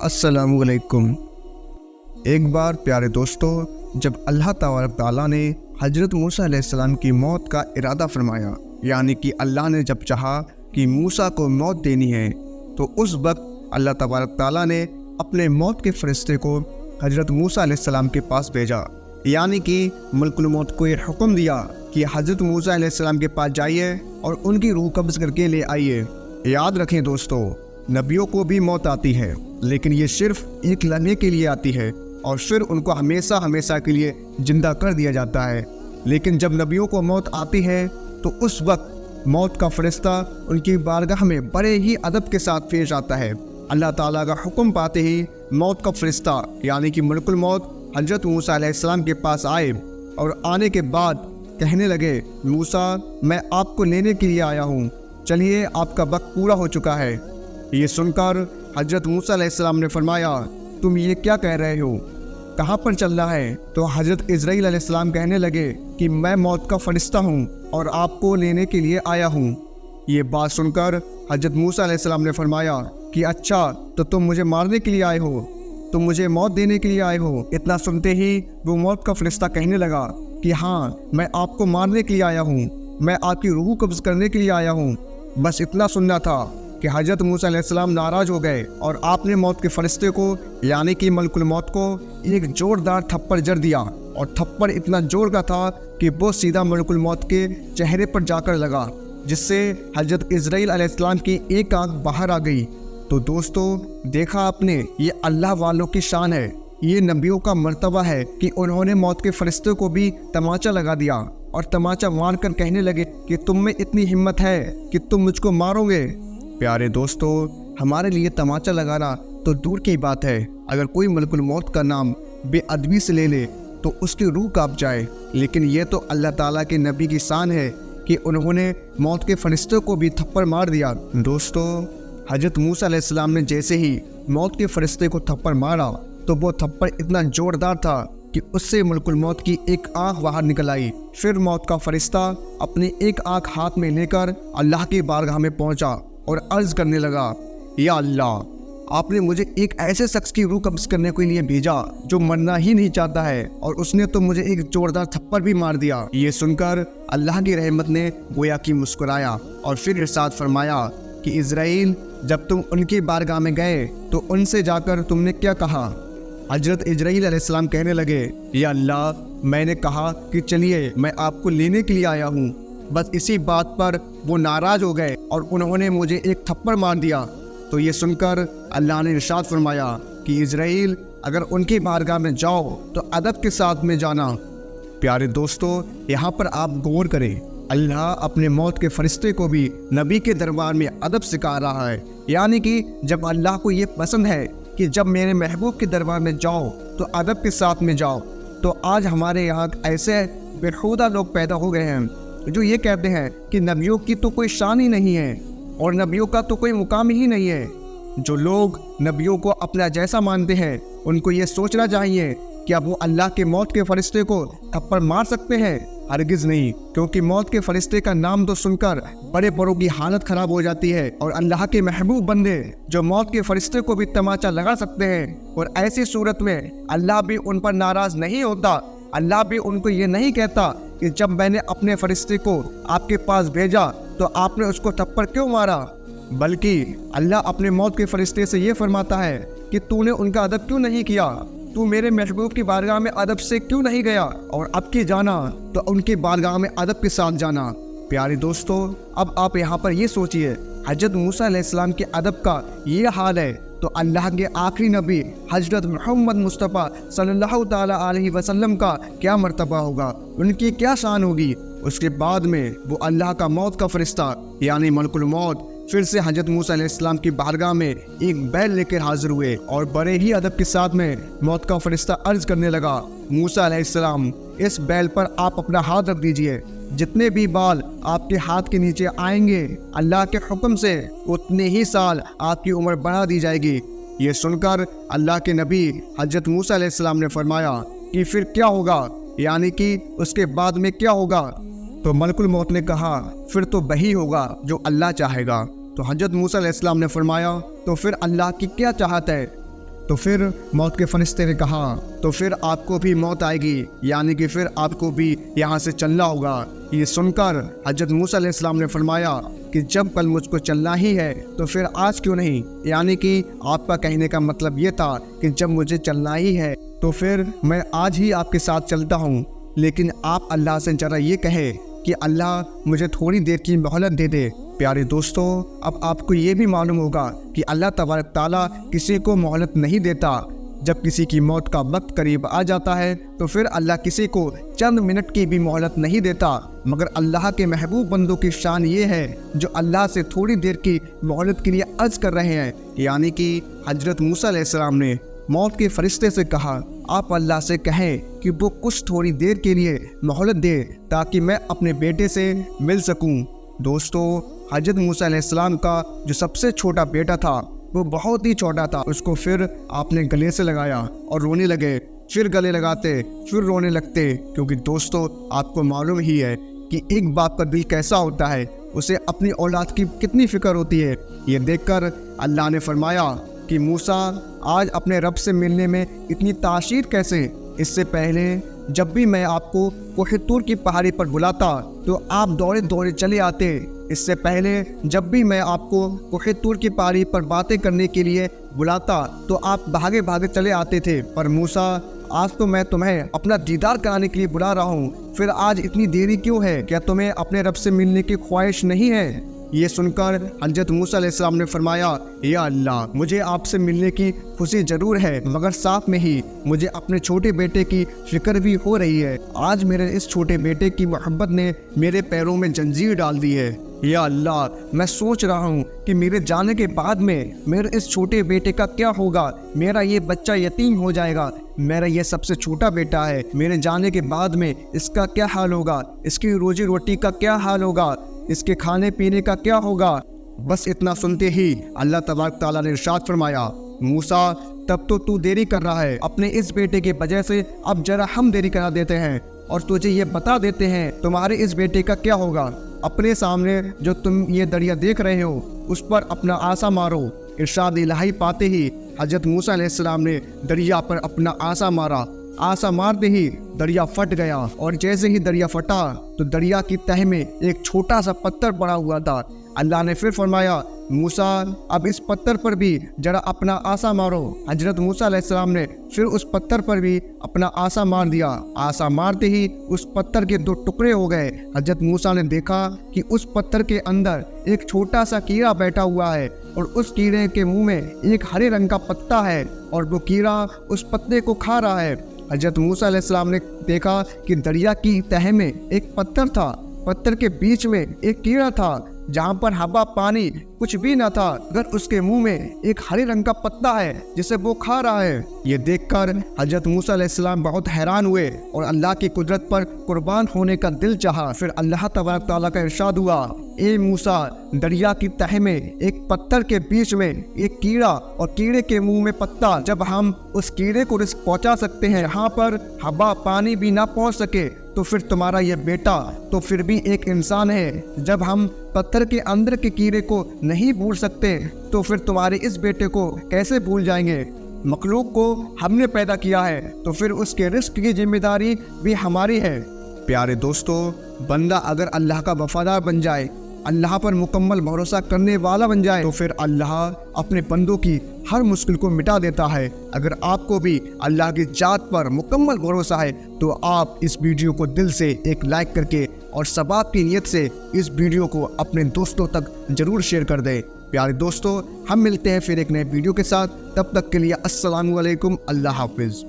السلام علیکم۔ ایک بار پیارے دوستو، جب اللہ تبارک تعالیٰ نے حضرت موسیٰ علیہ السلام کی موت کا ارادہ فرمایا، یعنی کہ اللہ نے جب چاہا کہ موسیٰ کو موت دینی ہے تو اس وقت اللہ تبارک تعالیٰ نے اپنے موت کے فرشتے کو حضرت موسیٰ علیہ السلام کے پاس بھیجا، یعنی کہ ملک الموت کو یہ حکم دیا کہ حضرت موسیٰ علیہ السلام کے پاس جائیے اور ان کی روح قبض کر کے لے آئیے۔ یاد رکھیں دوستو، نبیوں کو بھی موت آتی ہے، لیکن یہ صرف ایک لمحے کے لیے آتی ہے اور پھر ان کو ہمیشہ کے لیے زندہ کر دیا جاتا ہے۔ لیکن جب نبیوں کو موت آتی ہے تو اس وقت موت کا فرشتہ ان کی بارگاہ میں بڑے ہی ادب کے ساتھ پیش آتا ہے۔ اللہ تعالیٰ کا حکم پاتے ہی موت کا فرشتہ یعنی کہ ملک الموت حضرت موسیٰ علیہ السلام کے پاس آئے اور آنے کے بعد کہنے لگے، موسیٰ میں آپ کو لینے کے لیے آیا ہوں، چلیے آپ کا وقت پورا ہو چکا ہے۔ یہ سن کر حضرت موسیٰ علیہ السلام نے فرمایا، تم یہ کیا کہہ رہے ہو، کہاں پر چلنا ہے؟ تو حضرت اسرائیل علیہ السلام کہنے لگے کہ میں موت کا فرشتہ ہوں اور آپ کو لینے کے لیے آیا ہوں۔ یہ بات سن کر حضرت موسیٰ علیہ السلام نے فرمایا کہ اچھا، تو تم مجھے مارنے کے لیے آئے ہو، تم مجھے موت دینے کے لیے آئے ہو۔ اتنا سنتے ہی وہ موت کا فرشتہ کہنے لگا کہ ہاں، میں آپ کو مارنے کے لیے آیا ہوں، میں آپ کی روح قبض کرنے کے لیے آیا ہوں۔ بس اتنا سننا تھا کہ حضرت موسیٰ علیہ السلام ناراض ہو گئے اور آپ نے موت کے فرشتے کو یعنی کہ ملک الموت کو ایک زوردار تھپڑ جڑ دیا، اور تھپڑ اتنا زور کا تھا کہ وہ سیدھا ملک الموت کے چہرے پر جا کر لگا، جس سے حضرت اسرائیل علیہ السلام کی ایک آنکھ باہر آ گئی۔ تو دوستو، دیکھا آپ نے، یہ اللہ والوں کی شان ہے، یہ نبیوں کا مرتبہ ہے کہ انہوں نے موت کے فرشتے کو بھی تماچہ لگا دیا اور تماچہ مار کر کہنے لگے کہ تم میں اتنی ہمت ہے کہ تم مجھ کو مارو گے۔ پیارے دوستو، ہمارے لیے تماچہ لگانا تو دور کی بات ہے، اگر کوئی ملک الموت کا نام بے ادبی سے لے لے تو اس کی روح کانپ جائے، لیکن یہ تو اللہ تعالیٰ کے نبی کی شان ہے کہ انہوں نے موت کے فرشتوں کو بھی تھپڑ مار دیا۔ دوستو، حضرت موسیٰ علیہ السلام نے جیسے ہی موت کے فرشتے کو تھپڑ مارا تو وہ تھپڑ اتنا زوردار تھا کہ اس سے ملک الموت کی ایک آنکھ باہر نکل آئی۔ پھر موت کا فرشتہ اپنی ایک آنکھ ہاتھ میں لے کر اللہ کی بارگاہ میں پہنچا اور عرض کرنے لگا، یا اللہ، آپ نے مجھے ایک ایسے شخص کی روح قبض کرنے کے لیے بھیجا جو مرنا ہی نہیں چاہتا ہے، اور اس نے تو مجھے ایک زوردار تھپڑ بھی مار دیا۔ یہ سن کر اللہ کی رحمت نے گویا کہ مسکرایا اور پھر ارشاد فرمایا کہ اسرائیل، جب تم ان کی بارگاہ میں گئے تو ان سے جا کر تم نے کیا کہا؟ حضرت اسرائیل علیہ السلام کہنے لگے، یا اللہ، میں نے کہا کہ چلیے میں آپ کو لینے کے لیے آیا ہوں۔ بس اسی بات پر وہ ناراض ہو گئے اور انہوں نے مجھے ایک تھپڑ مار دیا۔ تو یہ سن کر اللہ نے ارشاد فرمایا کہ اسرائیل، اگر ان کی بارگاہ میں جاؤ تو ادب کے ساتھ میں جانا۔ پیارے دوستو، یہاں پر آپ غور کریں، اللہ اپنے موت کے فرشتے کو بھی نبی کے دربار میں ادب سکھا رہا ہے، یعنی کہ جب اللہ کو یہ پسند ہے کہ جب میرے محبوب کے دربار میں جاؤ تو ادب کے ساتھ میں جاؤ، تو آج ہمارے یہاں ایسے بےہودہ لوگ پیدا ہو گئے ہیں جو یہ کہتے ہیں کہ نبیوں کی تو کوئی شان ہی نہیں ہے اور نبیوں کا تو کوئی مقام ہی نہیں ہے۔ جو لوگ نبیوں کو اپنا جیسا مانتے ہیں ان کو یہ سوچنا چاہیے کہ اب وہ اللہ کے موت کے فرشتے کو تھپڑ مار سکتے ہیں؟ ہرگز نہیں، کیونکہ موت کے فرشتے کا نام تو سن کر بڑے بڑوں کی حالت خراب ہو جاتی ہے، اور اللہ کے محبوب بندے جو موت کے فرشتے کو بھی تماچہ لگا سکتے ہیں، اور ایسی صورت میں اللہ بھی ان پر ناراض نہیں ہوتا۔ اللہ بھی ان کو یہ نہیں کہتا کہ جب میں نے اپنے فرشتے کو آپ کے پاس بھیجا تو آپ نے اس کو تھپڑ کیوں مارا، بلکہ اللہ اپنے موت کے فرشتے سے یہ فرماتا ہے کہ تو نے ان کا ادب کیوں نہیں کیا، تو میرے محبوب کی بارگاہ میں ادب سے کیوں نہیں گیا، اور اب کی جانا تو ان کی بارگاہ میں ادب کے ساتھ جانا۔ پیارے دوستو، اب آپ یہاں پر یہ سوچئے، حضرت موسیٰ علیہ السلام کے ادب کا یہ حال ہے تو اللہ کے آخری نبی حضرت محمد مصطفیٰ صلی اللہ تعالیٰ علیہ وسلم کا کیا مرتبہ ہوگا، ان کی کیا شان ہوگی۔ اس کے بعد میں وہ اللہ کا موت کا فرشتہ یعنی ملک الموت پھر سے حضرت موسیٰ علیہ السلام کی بارگاہ میں ایک بیل لے کر حاضر ہوئے، اور بڑے ہی ادب کے ساتھ میں موت کا فرشتہ عرض کرنے لگا، موسیٰ علیہ السلام، اس بیل پر آپ اپنا ہاتھ رکھ دیجئے، جتنے بھی بال آپ کے ہاتھ کے نیچے آئیں گے اللہ کے حکم سے اتنے ہی سال آپ کی عمر بڑھا دی جائے گی۔ یہ سن کر اللہ کے نبی حضرت موسیٰ علیہ السلام نے فرمایا کہ پھر کیا ہوگا، یعنی کہ اس کے بعد میں کیا ہوگا؟ تو ملک الموت نے کہا، پھر تو وہی ہوگا جو اللہ چاہے گا۔ تو حضرت موسیٰ علیہ السلام نے فرمایا، تو پھر اللہ کی کیا چاہت ہے؟ تو پھر موت کے فرشتے نے کہا تو پھر آپ کو بھی موت آئے گی، یعنی کہ پھر آپ کو بھی یہاں سے چلنا ہوگا۔ یہ سن کر حضرت موسیٰ علیہ السلام نے فرمایا کہ جب کل مجھ کو چلنا ہی ہے تو پھر آج کیوں نہیں؟ یعنی کہ آپ کا کہنے کا مطلب یہ تھا کہ جب مجھے چلنا ہی ہے تو پھر میں آج ہی آپ کے ساتھ چلتا ہوں، لیکن آپ اللہ سے ذرا یہ کہے کہ اللہ مجھے تھوڑی دیر کی مہلت دے دے۔ پیارے دوستو، اب آپ کو یہ بھی معلوم ہوگا کہ اللہ تبارک تعالیٰ کسی کو مہلت نہیں دیتا۔ جب کسی کی موت کا وقت قریب آ جاتا ہے تو پھر اللہ کسی کو چند منٹ کی بھی مہلت نہیں دیتا، مگر اللہ کے محبوب بندوں کی شان یہ ہے جو اللہ سے تھوڑی دیر کی مہلت کے لیے عرض کر رہے ہیں۔ یعنی کہ حضرت موسیٰ علیہ السلام نے موت کے فرشتے سے کہا آپ اللہ سے کہیں کہ وہ کچھ تھوڑی دیر کے لیے مہلت دے تاکہ میں اپنے بیٹے سے مل سکوں۔ دوستو، حضرت موسیٰ علیہ السلام کا جو سب سے چھوٹا بیٹا تھا وہ بہت ہی چھوٹا تھا، اس کو پھر آپ نے گلے سے لگایا اور رونے لگے، پھر گلے لگاتے پھر رونے لگتے، کیونکہ دوستو آپ کو معلوم ہی ہے کہ ایک باپ کا دل کیسا ہوتا ہے، اسے اپنی اولاد کی کتنی فکر ہوتی ہے۔ یہ دیکھ کر اللہ نے فرمایا کہ موسیٰ آج اپنے رب سے ملنے میں اتنی تاثیر کیسے؟ اس سے پہلے جب بھی میں آپ کو کوہ طور کی پہاڑی پر بلاتا تو آپ دوڑے دوڑے چلے آتے۔ اس سے پہلے جب بھی میں آپ کو کوہ طور کی پہاڑی پر باتیں کرنے کے لیے بلاتا تو آپ بھاگے بھاگے چلے آتے تھے، پر موسیٰ آج تو میں تمہیں اپنا دیدار کرانے کے لیے بلا رہا ہوں، پھر آج اتنی دیری کیوں ہے؟ کیا تمہیں اپنے رب سے ملنے کی خواہش نہیں ہے؟ یہ سن کر حضرت موسیٰ علیہ السلام نے فرمایا یا اللہ، مجھے آپ سے ملنے کی خوشی ضرور ہے، مگر ساتھ میں ہی مجھے اپنے چھوٹے بیٹے کی فکر بھی ہو رہی ہے۔ آج میرے اس چھوٹے بیٹے کی محبت نے میرے پیروں میں زنجیر ڈال دی ہے۔ یا اللہ، میں سوچ رہا ہوں کہ میرے جانے کے بعد میں میرے اس چھوٹے بیٹے کا کیا ہوگا؟ میرا یہ بچہ یتیم ہو جائے گا، میرا یہ سب سے چھوٹا بیٹا ہے، میرے جانے کے بعد میں اس کا کیا حال ہوگا؟ اس کی روزی روٹی کا کیا حال ہوگا؟ اس کے کھانے پینے کا کیا ہوگا؟ بس اتنا سنتے ہی اللہ تبارک تعالیٰ نے ارشاد فرمایا موسیٰ، تب تو دیری کر رہا ہے، اپنے اس بیٹے کی وجہ سے اب ذرا ہم دیری کرا دیتے ہیں اور تجھے یہ بتا دیتے ہیں تمہارے اس بیٹے کا کیا ہوگا۔ اپنے سامنے جو تم یہ دریا دیکھ رہے ہو اس پر اپنا عصا مارو۔ ارشاد الہی پاتے ہی حضرت موسیٰ علیہ السلام نے دریا پر اپنا عصا مارا، عصا مارتے ہی دریا پھٹ گیا، اور جیسے ہی دریا پھٹا تو دریا کی تہہ میں ایک چھوٹا سا پتھر پڑا ہوا تھا۔ اللہ نے پھر فرمایا موسیٰ، اب اس پتھر پر بھی ذرا اپنا عصا مارو۔ حضرت موسیٰ علیہ السلام نے پھر اس پتھر پر بھی اپنا عصا مار دیا۔ عصا مارتے ہی اس پتھر کے دو ٹکڑے ہو گئے۔ حضرت موسیٰ نے دیکھا کہ اس پتھر کے اندر ایک چھوٹا سا کیڑا بیٹھا ہوا ہے، اور اس کیڑے کے منہ میں ایک ہرے رنگ کا پتا ہے، اور وہ کیڑا اس پتے کو کھا رہا ہے۔ حضرت موسیٰ علیہ السلام نے دیکھا کہ دریا کی تہہ میں ایک پتھر تھا، پتھر کے بیچ میں ایک کیڑا تھا، جہاں پر ہوا پانی کچھ بھی نہ تھا، مگر اس کے منہ میں ایک ہرے رنگ کا پتا ہے جسے وہ کھا رہا ہے۔ یہ دیکھ کر حضرت موسیٰ علیہ السلام بہت حیران ہوئے اور اللہ کی قدرت پر قربان ہونے کا دل چاہا۔ پھر اللہ تبارک تعالیٰ کا ارشاد ہوا اے موسیٰ، دریا کی تہہ میں ایک پتھر کے بیچ میں ایک کیڑا اور کیڑے کے منہ میں پتا، جب ہم اس کیڑے کو رزق پہنچا سکتے ہیں یہاں پر ہوا پانی بھی نہ پہنچ سکے، تو پھر تمہارا یہ بیٹا تو پھر بھی ایک انسان ہے۔ جب ہم پتھر کے اندر کے کیڑے کو نہیں بھول سکتے تو پھر تمہارے اس بیٹے کو کیسے بھول جائیں گے؟ مخلوق کو ہم نے پیدا کیا ہے تو پھر اس کے رزق کی ذمہ داری بھی ہماری ہے۔ پیارے دوستو، بندہ اگر اللہ کا وفادار بن جائے، اللہ پر مکمل بھروسہ کرنے والا بن جائے، تو پھر اللہ اپنے بندوں کی ہر مشکل کو مٹا دیتا ہے۔ اگر آپ کو بھی اللہ کی ذات پر مکمل بھروسہ ہے تو آپ اس ویڈیو کو دل سے ایک لائک کر کے اور ثواب کی نیت سے اس ویڈیو کو اپنے دوستوں تک ضرور شیئر کر دیں۔ پیارے دوستو، ہم ملتے ہیں پھر ایک نئے ویڈیو کے ساتھ، تب تک کے لیے السلام علیکم، اللہ حافظ۔